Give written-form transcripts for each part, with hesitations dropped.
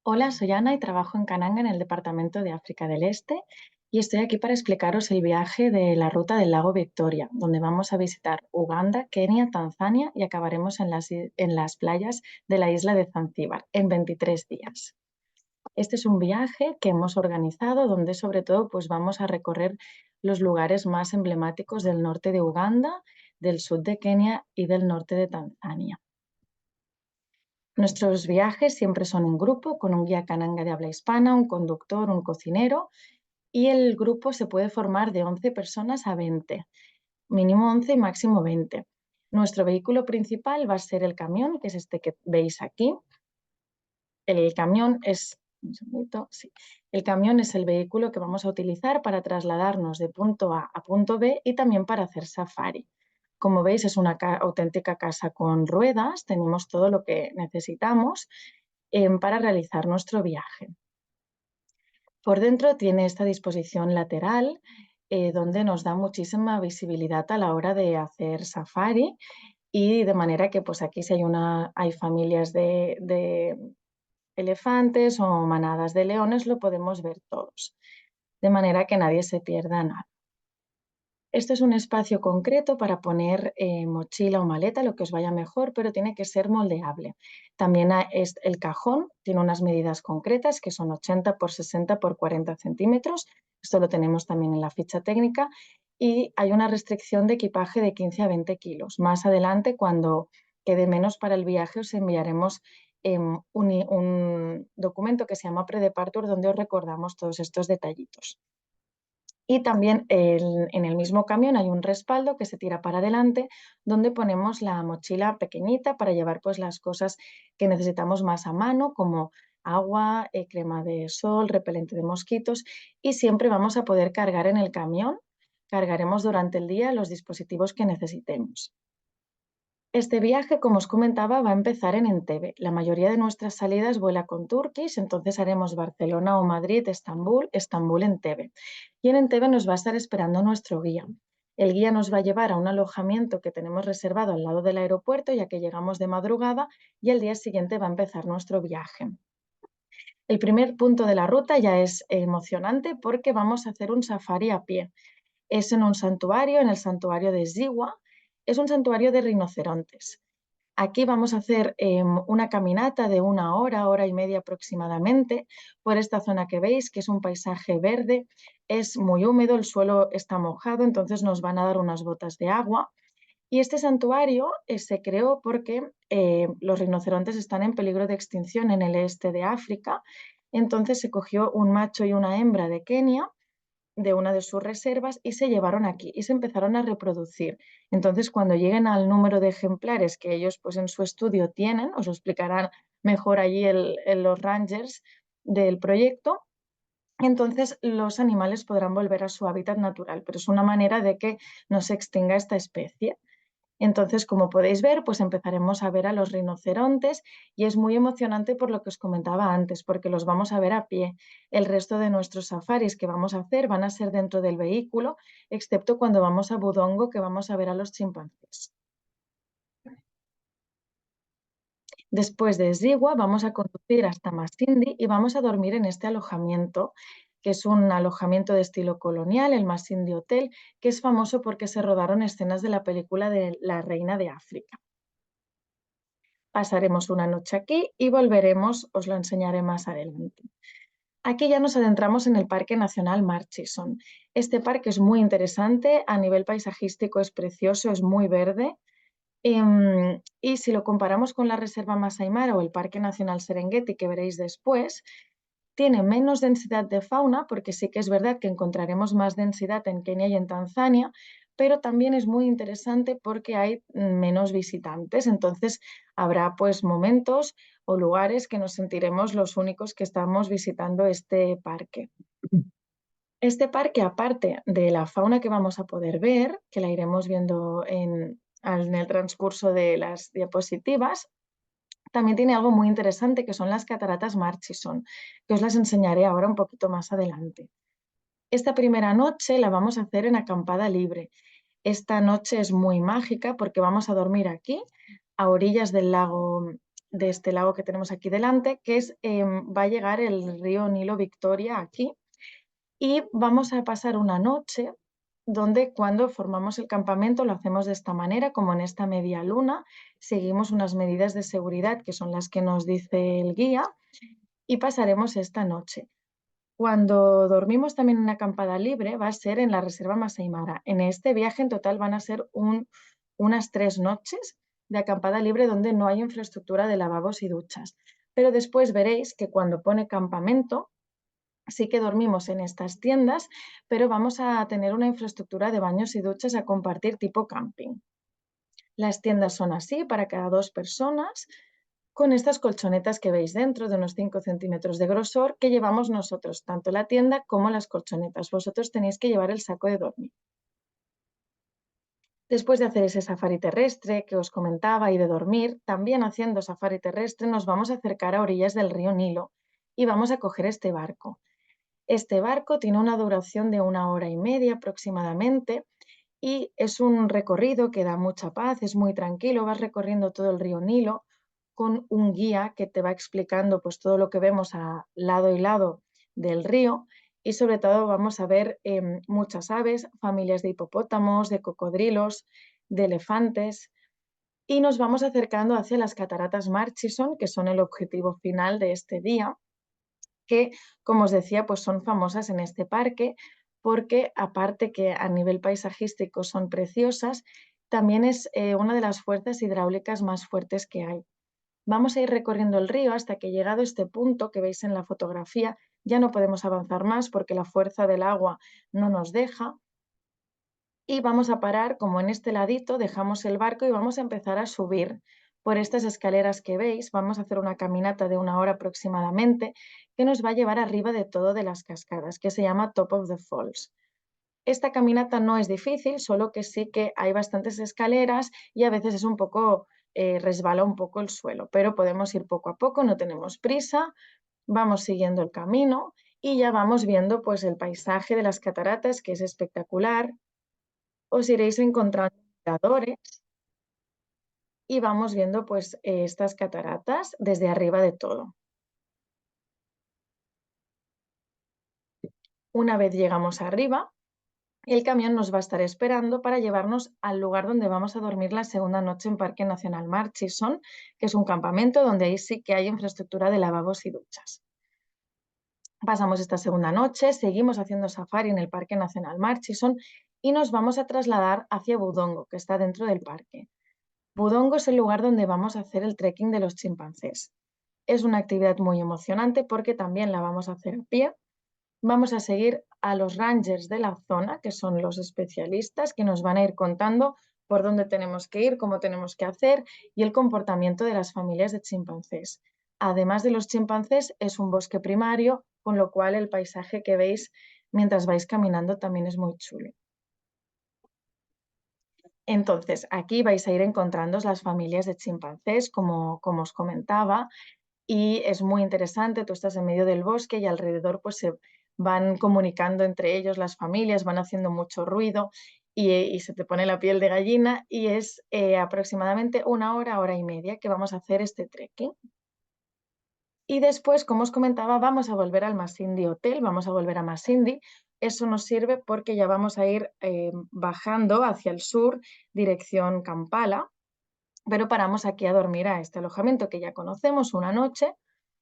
Hola, soy Ana y trabajo en Cananga en el Departamento de África del Este y estoy aquí para explicaros el viaje de la ruta del lago Victoria, donde vamos a visitar Uganda, Kenia, Tanzania y acabaremos en las playas de la isla de Zanzíbar en 23 días. Este es un viaje que hemos organizado donde sobre todo pues vamos a recorrer los lugares más emblemáticos del norte de Uganda, del sur de Kenia y del norte de Tanzania. Nuestros viajes siempre son en grupo, con un guía cananga de habla hispana, un conductor, un cocinero, y el grupo se puede formar de 11 personas a 20, mínimo 11 y máximo 20. Nuestro vehículo principal va a ser el camión, que es este que veis aquí. El camión es, un segundito, sí. El camión es el vehículo que vamos a utilizar para trasladarnos de punto A a punto B y también para hacer safari. Como veis, es una auténtica casa con ruedas, tenemos todo lo que necesitamos para realizar nuestro viaje. Por dentro tiene esta disposición lateral donde nos da muchísima visibilidad a la hora de hacer safari y de manera que pues aquí si hay familias de elefantes o manadas de leones lo podemos ver todos, de manera que nadie se pierda nada. Este es un espacio concreto para poner mochila o maleta, lo que os vaya mejor, pero tiene que ser moldeable. También es el cajón tiene unas medidas concretas que son 80 por 60 por 40 centímetros. Esto lo tenemos también en la ficha técnica y hay una restricción de equipaje de 15 a 20 kilos. Más adelante, cuando quede menos para el viaje, os enviaremos un documento que se llama Pre-Departure donde os recordamos todos estos detallitos. Y también en el mismo camión hay un respaldo que se tira para adelante donde ponemos la mochila pequeñita para llevar pues las cosas que necesitamos más a mano como agua, crema de sol, repelente de mosquitos y siempre vamos a poder cargar en el camión. Cargaremos durante el día los dispositivos que necesitemos. Este viaje, como os comentaba, va a empezar en Entebbe. La mayoría de nuestras salidas vuela con Turkish, entonces haremos Barcelona o Madrid, Estambul, Estambul, Entebbe. Y en Entebbe nos va a estar esperando nuestro guía. El guía nos va a llevar a un alojamiento que tenemos reservado al lado del aeropuerto, ya que llegamos de madrugada y el día siguiente va a empezar nuestro viaje. El primer punto de la ruta ya es emocionante porque vamos a hacer un safari a pie. Es en un santuario, en el santuario de Ziwa. Es un santuario de rinocerontes. Aquí vamos a hacer una caminata de una hora y media aproximadamente por esta zona que veis, que es un paisaje verde, es muy húmedo, el suelo está mojado, entonces nos van a dar unas botas de agua. Y este santuario se creó porque los rinocerontes están en peligro de extinción en el este de África, entonces se cogió un macho y una hembra de Kenia de una de sus reservas y se llevaron aquí y se empezaron a reproducir. Entonces, cuando lleguen al número de ejemplares que ellos pues en su estudio tienen, os lo explicarán mejor allí los rangers del proyecto, entonces los animales podrán volver a su hábitat natural, pero es una manera de que no se extinga esta especie. Entonces, como podéis ver, pues empezaremos a ver a los rinocerontes y es muy emocionante por lo que os comentaba antes, porque los vamos a ver a pie. El resto de nuestros safaris que vamos a hacer van a ser dentro del vehículo, excepto cuando vamos a Budongo, que vamos a ver a los chimpancés. Después de Zigua vamos a conducir hasta Masindi y vamos a dormir en este alojamiento, que es un alojamiento de estilo colonial, el Masindi Hotel, que es famoso porque se rodaron escenas de la película de La Reina de África. Pasaremos una noche aquí y volveremos, os lo enseñaré más adelante. Aquí ya nos adentramos en el Parque Nacional Murchison. Este parque es muy interesante, a nivel paisajístico es precioso, es muy verde. Y si lo comparamos con la Reserva Masai Mara o el Parque Nacional Serengeti, que veréis después, tiene menos densidad de fauna, porque sí que es verdad que encontraremos más densidad en Kenia y en Tanzania, pero también es muy interesante porque hay menos visitantes. Entonces habrá pues momentos o lugares que nos sentiremos los únicos que estamos visitando este parque. Este parque, aparte de la fauna que vamos a poder ver, que la iremos viendo en el transcurso de las diapositivas, también tiene algo muy interesante que son las cataratas Murchison, que os las enseñaré ahora un poquito más adelante. Esta primera noche la vamos a hacer en acampada libre. Esta noche es muy mágica porque vamos a dormir aquí, a orillas del lago de este lago que tenemos aquí delante, que es, va a llegar el río Nilo Victoria aquí y vamos a pasar una noche donde cuando formamos el campamento lo hacemos de esta manera, como en esta media luna, seguimos unas medidas de seguridad que son las que nos dice el guía y pasaremos esta noche. Cuando dormimos también en una acampada libre va a ser en la Reserva Masai Mara. En este viaje en total van a ser unas 3 noches de acampada libre donde no hay infraestructura de lavabos y duchas. Pero después veréis que cuando pone campamento sí que dormimos en estas tiendas, pero vamos a tener una infraestructura de baños y duchas a compartir tipo camping. Las tiendas son así para cada 2 personas, con estas colchonetas que veis dentro de unos 5 centímetros de grosor que llevamos nosotros, tanto la tienda como las colchonetas. Vosotros tenéis que llevar el saco de dormir. Después de hacer ese safari terrestre que os comentaba y de dormir, también haciendo safari terrestre nos vamos a acercar a orillas del río Nilo y vamos a coger este barco. Este barco tiene una duración de 1 hora y media aproximadamente y es un recorrido que da mucha paz, es muy tranquilo, vas recorriendo todo el río Nilo con un guía que te va explicando pues todo lo que vemos a lado y lado del río y sobre todo vamos a ver muchas aves, familias de hipopótamos, de cocodrilos, de elefantes y nos vamos acercando hacia las cataratas Murchison, que son el objetivo final de este día que, como os decía, pues son famosas en este parque porque aparte que a nivel paisajístico son preciosas, también es una de las fuerzas hidráulicas más fuertes que hay. Vamos a ir recorriendo el río hasta que llegado a este punto que veis en la fotografía ya no podemos avanzar más porque la fuerza del agua no nos deja y vamos a parar como en este ladito, dejamos el barco y vamos a empezar a subir por estas escaleras que veis. Vamos a hacer una caminata de 1 hora aproximadamente que nos va a llevar arriba de todo de las cascadas, que se llama Top of the Falls. Esta caminata no es difícil, solo que sí que hay bastantes escaleras y a veces es un poco, resbala un poco el suelo, pero podemos ir poco a poco, no tenemos prisa, vamos siguiendo el camino y ya vamos viendo pues el paisaje de las cataratas, que es espectacular. Os iréis encontrando miradores y vamos viendo pues estas cataratas desde arriba de todo. Una vez llegamos arriba, el camión nos va a estar esperando para llevarnos al lugar donde vamos a dormir la segunda noche en Parque Nacional Murchison, que es un campamento donde ahí sí que hay infraestructura de lavabos y duchas. Pasamos esta segunda noche, seguimos haciendo safari en el Parque Nacional Murchison y nos vamos a trasladar hacia Budongo, que está dentro del parque. Budongo es el lugar donde vamos a hacer el trekking de los chimpancés. Es una actividad muy emocionante porque también la vamos a hacer a pie. Vamos a seguir a los rangers de la zona, que son los especialistas, que nos van a ir contando por dónde tenemos que ir, cómo tenemos que hacer y el comportamiento de las familias de chimpancés. Además de los chimpancés, es un bosque primario, con lo cual el paisaje que veis mientras vais caminando también es muy chulo. Entonces, aquí vais a ir encontrando las familias de chimpancés, como os comentaba, y es muy interesante, tú estás en medio del bosque y alrededor pues se van comunicando entre ellos las familias, van haciendo mucho ruido y se te pone la piel de gallina y es aproximadamente 1 hora, 1 hora y media que vamos a hacer este trekking. Y después, como os comentaba, vamos a volver al Masindi Hotel, vamos a volver a Masindi. Eso nos sirve porque ya vamos a ir bajando hacia el sur, dirección Kampala, pero paramos aquí a dormir a este alojamiento que ya conocemos una noche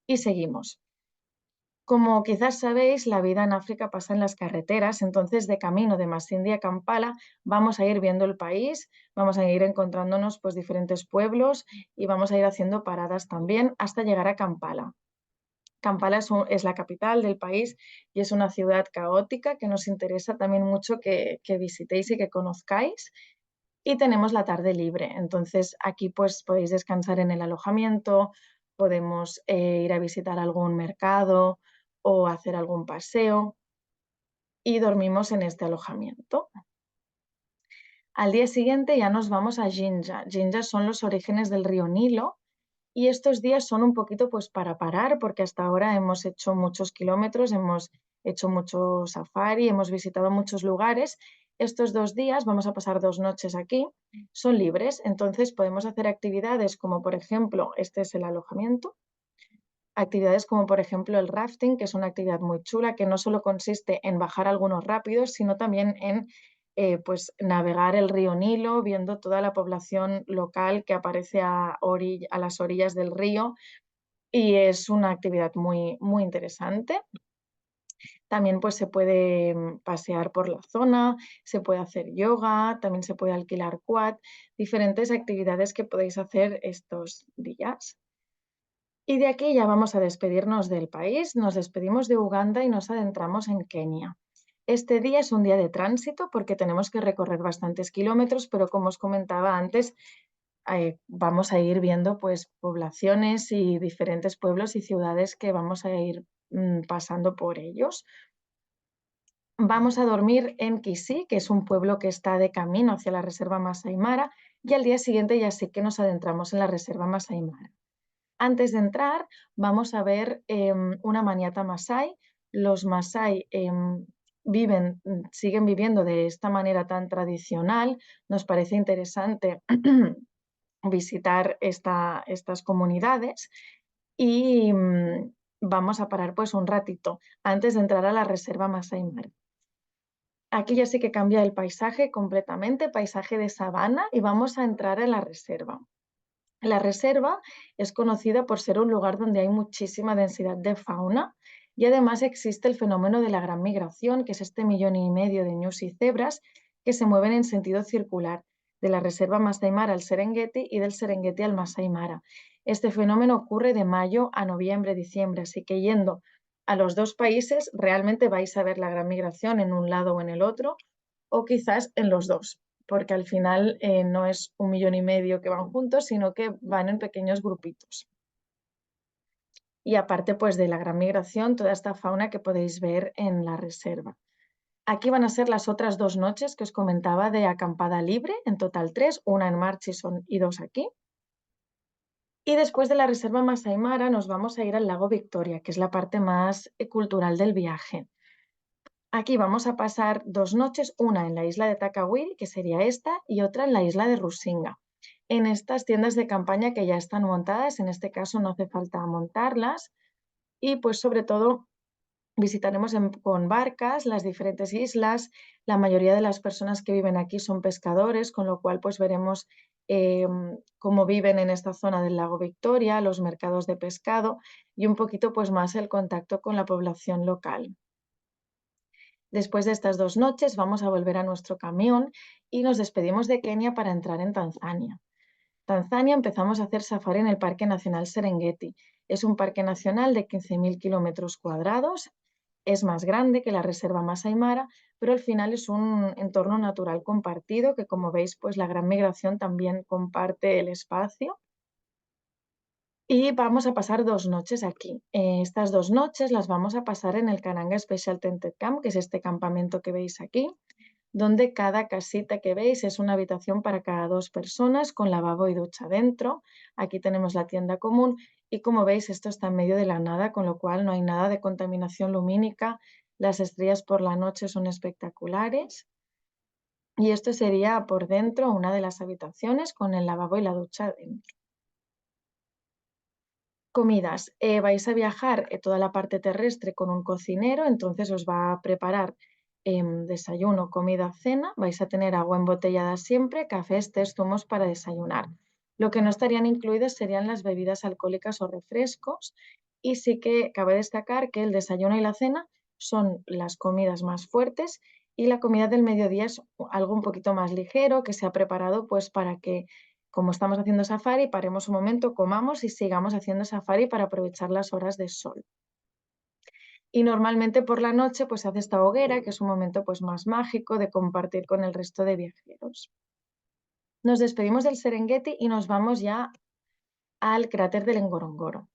y seguimos. Como quizás sabéis, la vida en África pasa en las carreteras, entonces de camino de Masindi a Kampala vamos a ir viendo el país, vamos a ir encontrándonos pues diferentes pueblos y vamos a ir haciendo paradas también hasta llegar a Kampala. Kampala es la capital del país y es una ciudad caótica que nos interesa también mucho que visitéis y que conozcáis. Y tenemos la tarde libre, entonces aquí pues podéis descansar en el alojamiento, podemos ir a visitar algún mercado o hacer algún paseo y dormimos en este alojamiento. Al día siguiente ya nos vamos a Jinja. Jinja son los orígenes del río Nilo y estos días son un poquito pues para parar porque hasta ahora hemos hecho muchos kilómetros, hemos hecho mucho safari, hemos visitado muchos lugares. Estos 2 días, vamos a pasar 2 noches aquí, son libres, entonces podemos hacer actividades como, por ejemplo, este es el alojamiento, actividades como, por ejemplo, el rafting, que es una actividad muy chula, que no solo consiste en bajar algunos rápidos, sino también en pues, navegar el río Nilo, viendo toda la población local que aparece a las orillas del río, y es una actividad muy, muy interesante. También pues, se puede pasear por la zona, se puede hacer yoga, también se puede alquilar quad, diferentes actividades que podéis hacer estos días. Y de aquí ya vamos a despedirnos del país, nos despedimos de Uganda y nos adentramos en Kenia. Este día es un día de tránsito porque tenemos que recorrer bastantes kilómetros, pero como os comentaba antes, vamos a ir viendo pues, poblaciones y diferentes pueblos y ciudades que vamos a ir pasando por ellos. Vamos a dormir en Kisii, que es un pueblo que está de camino hacia la reserva Masai Mara, y al día siguiente ya sí que nos adentramos en la reserva Masai Mara. Antes de entrar, vamos a ver una maniata masái. Los masái siguen viviendo de esta manera tan tradicional. Nos parece interesante visitar estas comunidades y vamos a parar pues un ratito antes de entrar a la reserva Masai Mara. Aquí ya sí que cambia el paisaje completamente, paisaje de sabana, y vamos a entrar en la reserva. La reserva es conocida por ser un lugar donde hay muchísima densidad de fauna y además existe el fenómeno de la gran migración, que es este 1,5 millones de ñus y cebras que se mueven en sentido circular de la reserva Masai Mara al Serengeti y del Serengeti al Masai Mara. Este fenómeno ocurre de mayo a noviembre, diciembre, así que yendo a los dos países realmente vais a ver la gran migración en un lado o en el otro, o quizás en los dos, porque al final no es 1,5 millones que van juntos, sino que van en pequeños grupitos. Y aparte pues de la gran migración, toda esta fauna que podéis ver en la reserva. Aquí van a ser las otras 2 noches que os comentaba de acampada libre, en total 3, una en Murchison y 2 aquí. Y después de la reserva Masai Mara nos vamos a ir al lago Victoria, que es la parte más cultural del viaje. Aquí vamos a pasar 2 noches, una en la isla de Takawiri, que sería esta, y otra en la isla de Rusinga. En estas tiendas de campaña que ya están montadas, en este caso no hace falta montarlas, y pues sobre todo visitaremos con barcas las diferentes islas. La mayoría de las personas que viven aquí son pescadores, con lo cual pues veremos cómo viven en esta zona del lago Victoria, los mercados de pescado y un poquito pues más el contacto con la población local. Después de estas 2 noches vamos a volver a nuestro camión y nos despedimos de Kenia para entrar en Tanzania. Tanzania empezamos a hacer safari en el Parque Nacional Serengeti. Es un parque nacional de 15.000 kilómetros cuadrados, es más grande que la reserva Masai Mara, pero al final es un entorno natural compartido que, como veis, pues la gran migración también comparte el espacio. Y vamos a pasar 2 noches aquí. Estas 2 noches las vamos a pasar en el Kananga Special Tented Camp, que es este campamento que veis aquí, donde cada casita que veis es una habitación para cada 2 personas con lavabo y ducha dentro. Aquí tenemos la tienda común y como veis esto está en medio de la nada, con lo cual no hay nada de contaminación lumínica. Las estrellas por la noche son espectaculares. Y esto sería por dentro una de las habitaciones con el lavabo y la ducha dentro. Comidas. Vais a viajar toda la parte terrestre con un cocinero, entonces os va a preparar desayuno, comida, cena. Vais a tener agua embotellada siempre, cafés, tés, zumos para desayunar. Lo que no estarían incluidos serían las bebidas alcohólicas o refrescos. Y sí que cabe destacar que el desayuno y la cena son las comidas más fuertes y la comida del mediodía es algo un poquito más ligero que se ha preparado pues para que, como estamos haciendo safari, paremos un momento, comamos y sigamos haciendo safari para aprovechar las horas de sol. Y normalmente por la noche pues se hace esta hoguera, que es un momento pues más mágico de compartir con el resto de viajeros. Nos despedimos del Serengeti y nos vamos ya al cráter del Ngorongoro.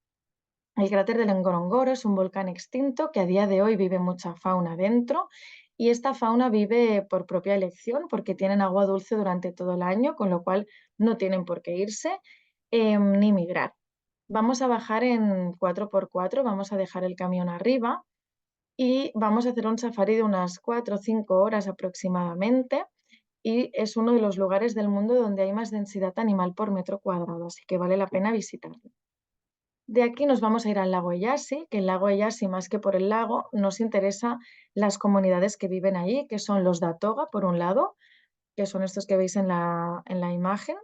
El cráter del Ngorongoro es un volcán extinto que a día de hoy vive mucha fauna dentro y esta fauna vive por propia elección porque tienen agua dulce durante todo el año, con lo cual no tienen por qué irse ni migrar. Vamos a bajar en 4x4, vamos a dejar el camión arriba y vamos a hacer un safari de unas 4 o 5 horas aproximadamente y es uno de los lugares del mundo donde hay más densidad animal por metro cuadrado, así que vale la pena visitarlo. De aquí nos vamos a ir al lago Eyasi, que el lago Eyasi, más que por el lago, nos interesa las comunidades que viven allí, que son los Datoga, por un lado, que son estos que veis en la imagen,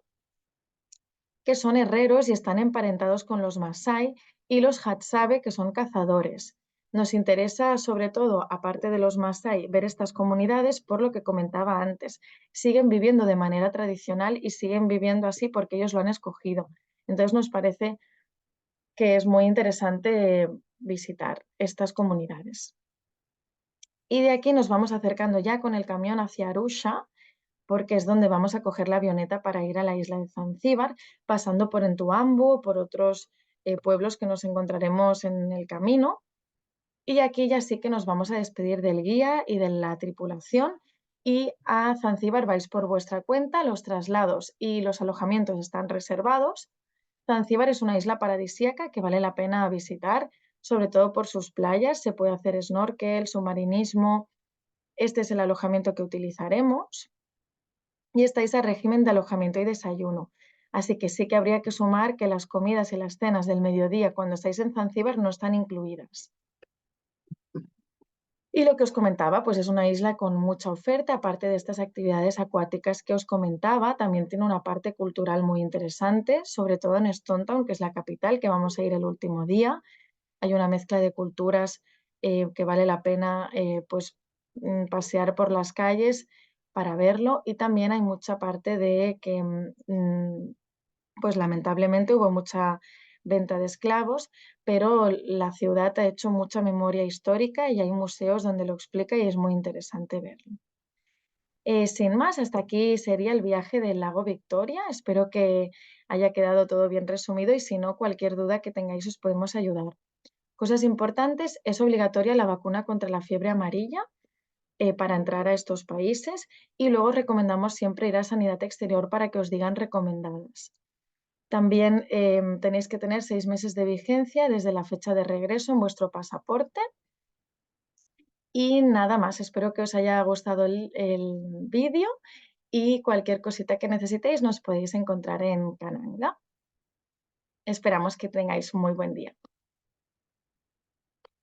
que son herreros y están emparentados con los Masái, y los Hadzabe, que son cazadores. Nos interesa, sobre todo, aparte de los Masái, ver estas comunidades por lo que comentaba antes. Siguen viviendo de manera tradicional y siguen viviendo así porque ellos lo han escogido. Entonces nos parece que es muy interesante visitar estas comunidades. Y de aquí nos vamos acercando ya con el camión hacia Arusha, porque es donde vamos a coger la avioneta para ir a la isla de Zanzíbar, pasando por Entuambu, por otros pueblos que nos encontraremos en el camino. Y aquí ya sí que nos vamos a despedir del guía y de la tripulación. Y a Zanzíbar vais por vuestra cuenta, los traslados y los alojamientos están reservados. Zanzíbar es una isla paradisíaca que vale la pena visitar, sobre todo por sus playas. Se puede hacer snorkel, submarinismo. Este es el alojamiento que utilizaremos y estáis a régimen de alojamiento y desayuno. Así que sí que habría que sumar que las comidas y las cenas del mediodía cuando estáis en Zanzíbar no están incluidas. Y lo que os comentaba, pues es una isla con mucha oferta, aparte de estas actividades acuáticas que os comentaba, también tiene una parte cultural muy interesante, sobre todo en Stone Town, que es la capital, que vamos a ir el último día. Hay una mezcla de culturas que vale la pena pues, pasear por las calles para verlo y también hay mucha parte de que pues lamentablemente hubo mucha venta de esclavos, pero la ciudad ha hecho mucha memoria histórica y hay museos donde lo explica y es muy interesante verlo. Sin más, hasta aquí sería el viaje del lago Victoria. Espero que haya quedado todo bien resumido y si no, cualquier duda que tengáis os podemos ayudar. Cosas importantes, es obligatoria la vacuna contra la fiebre amarilla para entrar a estos países y luego recomendamos siempre ir a Sanidad Exterior para que os digan recomendadas. También tenéis que tener 6 meses de vigencia desde la fecha de regreso en vuestro pasaporte. Y nada más, espero que os haya gustado el vídeo y cualquier cosita que necesitéis nos podéis encontrar en Cananga. Esperamos que tengáis un muy buen día.